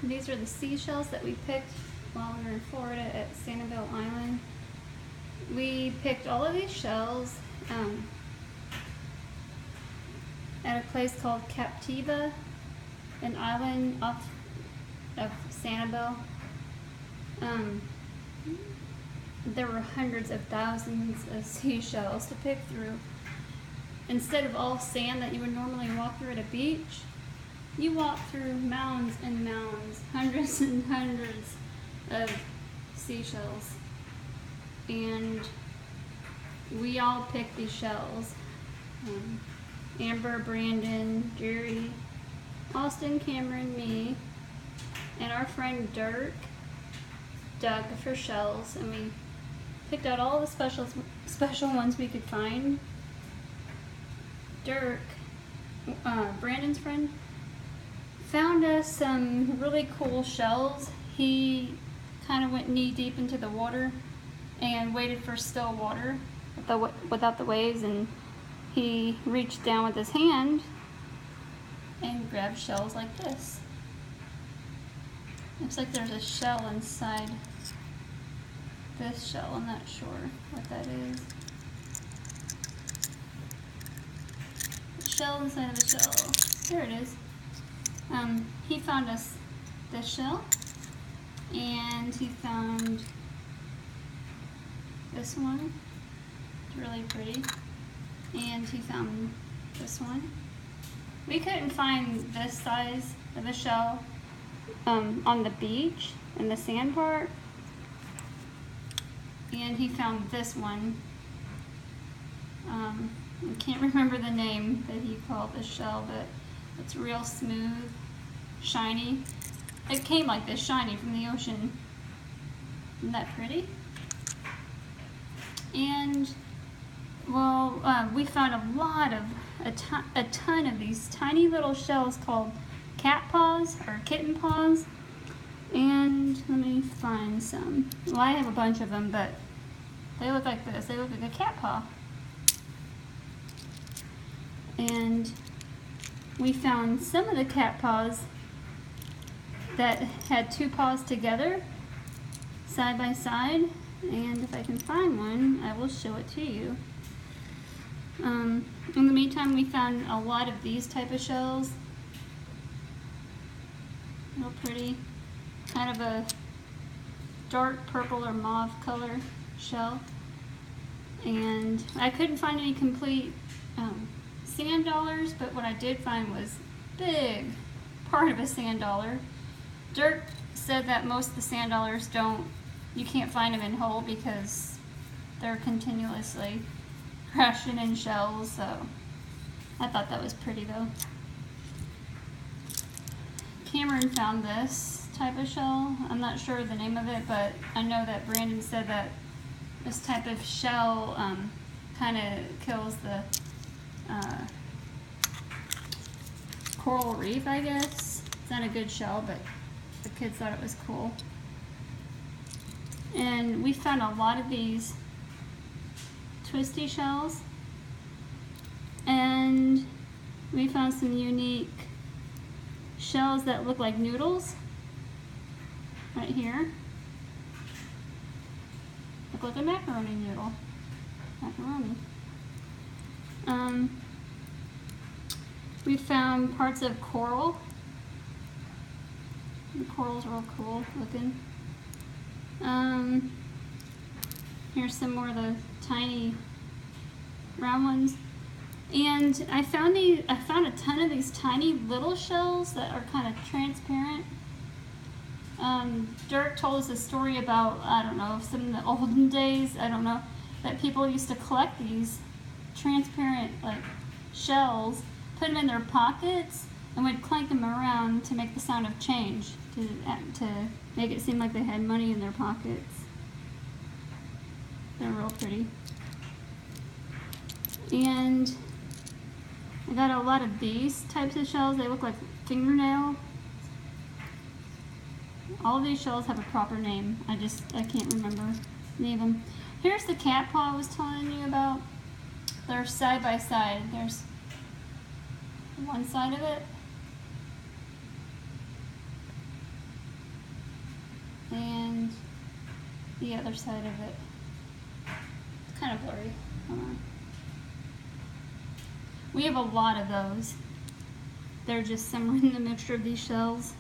These are the seashells that we picked while we were in Florida at Sanibel Island. We picked all of these shells at a place called Captiva, an island off of Sanibel. There were hundreds of thousands of seashells to pick through. Instead of all sand that you would normally walk through at a beach, you walk through mounds and mounds, hundreds and hundreds of seashells. And we all picked these shells. Amber, Brandon, Jerry, Austin, Cameron, me, and our friend Dirk dug for shells, and we picked out all the special ones we could find. Dirk, Brandon's friend, found us some really cool shells. He kind of went knee deep into the water and waited for still water without the waves, and he reached down with his hand and grabbed shells like this. Looks like there's a shell inside this shell. I'm not sure what that is. The shell inside of the shell. There it is. He found us this shell, and he found this one. It's really pretty. And he found this one. We couldn't find this size of a shell on the beach in the sand part, and he found this one. I can't remember the name that he called this shell, but it's real smooth, shiny. It came like this, shiny from the ocean. Isn't that pretty? And well, we found a ton of these tiny little shells called cat paws or kitten paws. And let me find some. Well, I have a bunch of them, but they look like this. They look like a cat paw. And we found some of the cat paws that had two paws together, side by side. And if I can find one, I will show it to you. In the meantime, we found a lot of these type of shells. Real pretty. Kind of a dark purple or mauve color shell. And I couldn't find any complete sand dollars, but what I did find was big part of a sand dollar. Dirk said that most of the sand dollars you can't find them in whole because they're continuously crashing in shells, so I thought that was pretty though. Cameron found this type of shell. I'm not sure the name of it, but I know that Brandon said that this type of shell kind of kills the coral reef, I guess. It's not a good shell, but the kids thought it was cool. And we found a lot of these twisty shells, and we found some unique shells that look like noodles right here. Look like a macaroni noodle. Macaroni. We found parts of coral. The coral's real cool looking. Here's some more of the tiny round ones. And I found a ton of these tiny little shells that are kind of transparent. Dirk told us a story about, I don't know, some of the olden days, I don't know, that people used to collect these transparent like shells, put them in their pockets, and would clank them around to make the sound of change, to make it seem like they had money in their pockets. They're real pretty. And I got a lot of these types of shells. They look like fingernail. All of these shells have a proper name. I can't remember any of them. Here's the cat paw I was telling you about. They're side by side. There's one side of it. the other side of it. It's kind of blurry. Hold on. We have a lot of those. They're just somewhere in the mixture of these shells.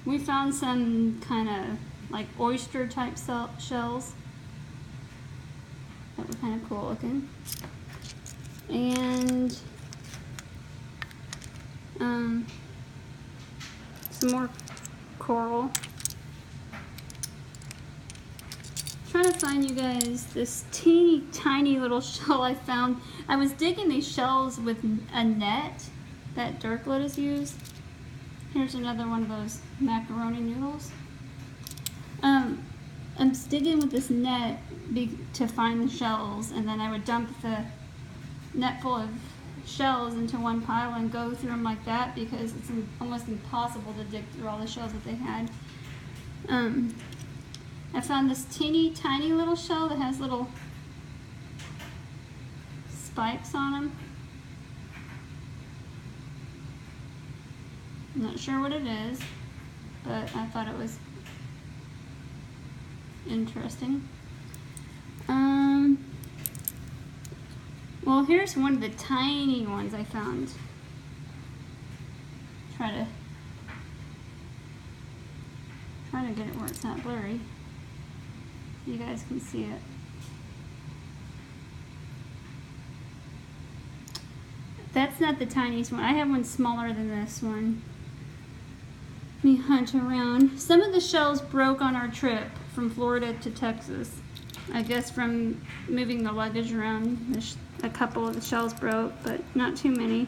We found some kind of like oyster type shells that were kind of cool looking. And some more coral. Trying to find you guys this teeny tiny little shell I found. I was digging these shells with a net that Dirk let us use. Here's another one of those macaroni noodles. I'm digging with this net to find the shells, and then I would dump the net full of shells into one pile and go through them like that because it's almost impossible to dig through all the shells that they had. I found this teeny tiny little shell that has little spikes on them. I'm not sure what it is, but I thought it was interesting. Well, here's one of the tiny ones I found. Try to get it where it's not blurry. You guys can see it. That's not the tiniest one. I have one smaller than this one. Let me hunt around. Some of the shells broke on our trip from Florida to Texas. I guess from moving the luggage around, a couple of the shells broke, but not too many.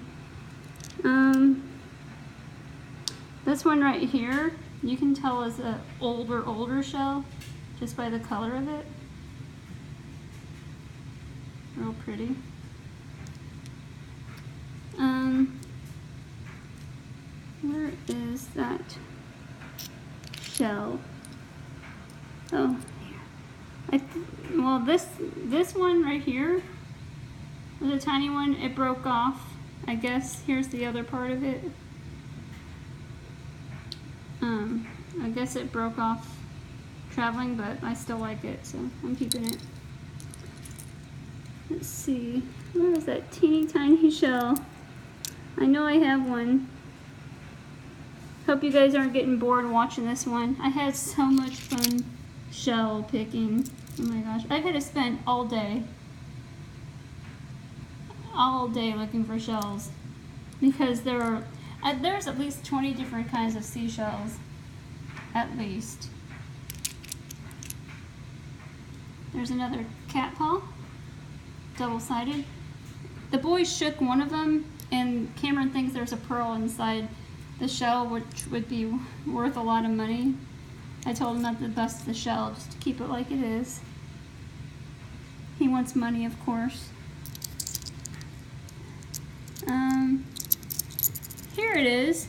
This one right here, you can tell is an older shell just by the color of it. Real pretty. Where is that shell? Oh, well, this one right here was a tiny one. It broke off. I guess here's the other part of it. I guess it broke off traveling, but I still like it, so I'm keeping it. Let's see, where is that teeny tiny shell? I know I have one. Hope you guys aren't getting bored watching this one. I had so much fun shell picking. Oh my gosh, I could have spent all day looking for shells because there's at least 20 different kinds of seashells, at least. There's another cat paw, double-sided. The boys shook one of them, and Cameron thinks there's a pearl inside the shell, which would be worth a lot of money. I told him not to bust the shell, just to keep it like it is. He wants money, of course. Here it is.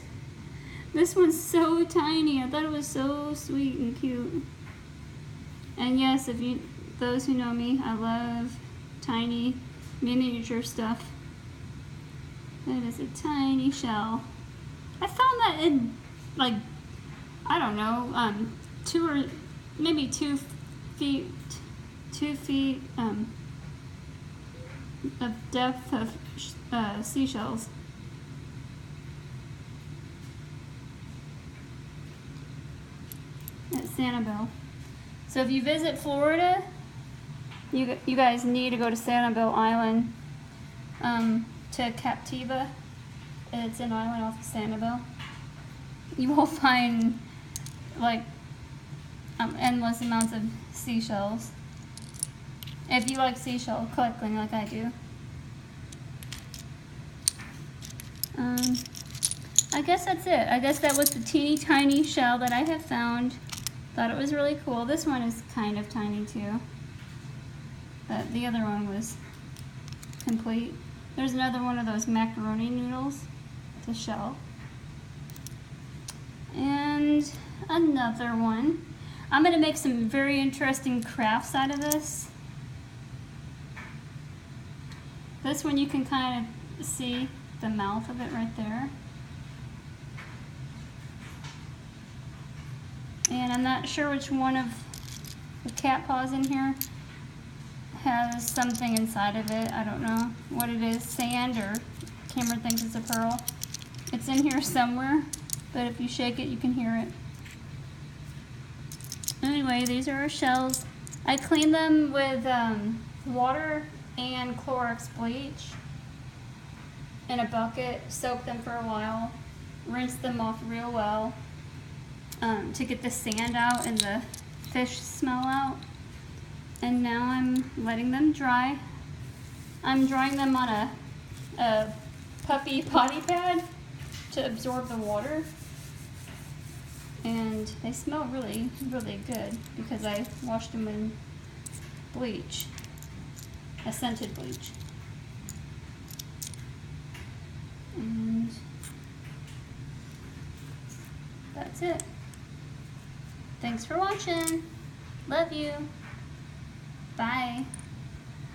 This one's so tiny. I thought it was so sweet and cute. And yes, those who know me, I love tiny miniature stuff. That is a tiny shell. I found that in, like, I don't know, 2 feet of depth of seashells. At Sanibel. So if you visit Florida, you guys need to go to Sanibel Island, to Captiva. It's an island off of Sanibel. You will find like endless amounts of seashells. If you like seashell collecting like I do. I guess that's it. I guess that was the teeny tiny shell that I have found. Thought it was really cool. This one is kind of tiny too, but the other one was complete. There's another one of those macaroni noodles to shell. And another one. I'm going to make some very interesting crafts out of this. This one you can kind of see the mouth of it right there. And I'm not sure which one of the cat paws in here has something inside of it. I don't know what it is, sand, or Cameron thinks it's a pearl. It's in here somewhere, but if you shake it, you can hear it. Anyway, these are our shells. I cleaned them with water and Clorox bleach in a bucket, soaked them for a while, rinsed them off real well to get the sand out and the fish smell out. And now I'm letting them dry. I'm drying them on a puppy potty pad to absorb the water. And they smell really, really good because I washed them in bleach, a scented bleach. And that's it. Thanks for watching. Love you. Bye.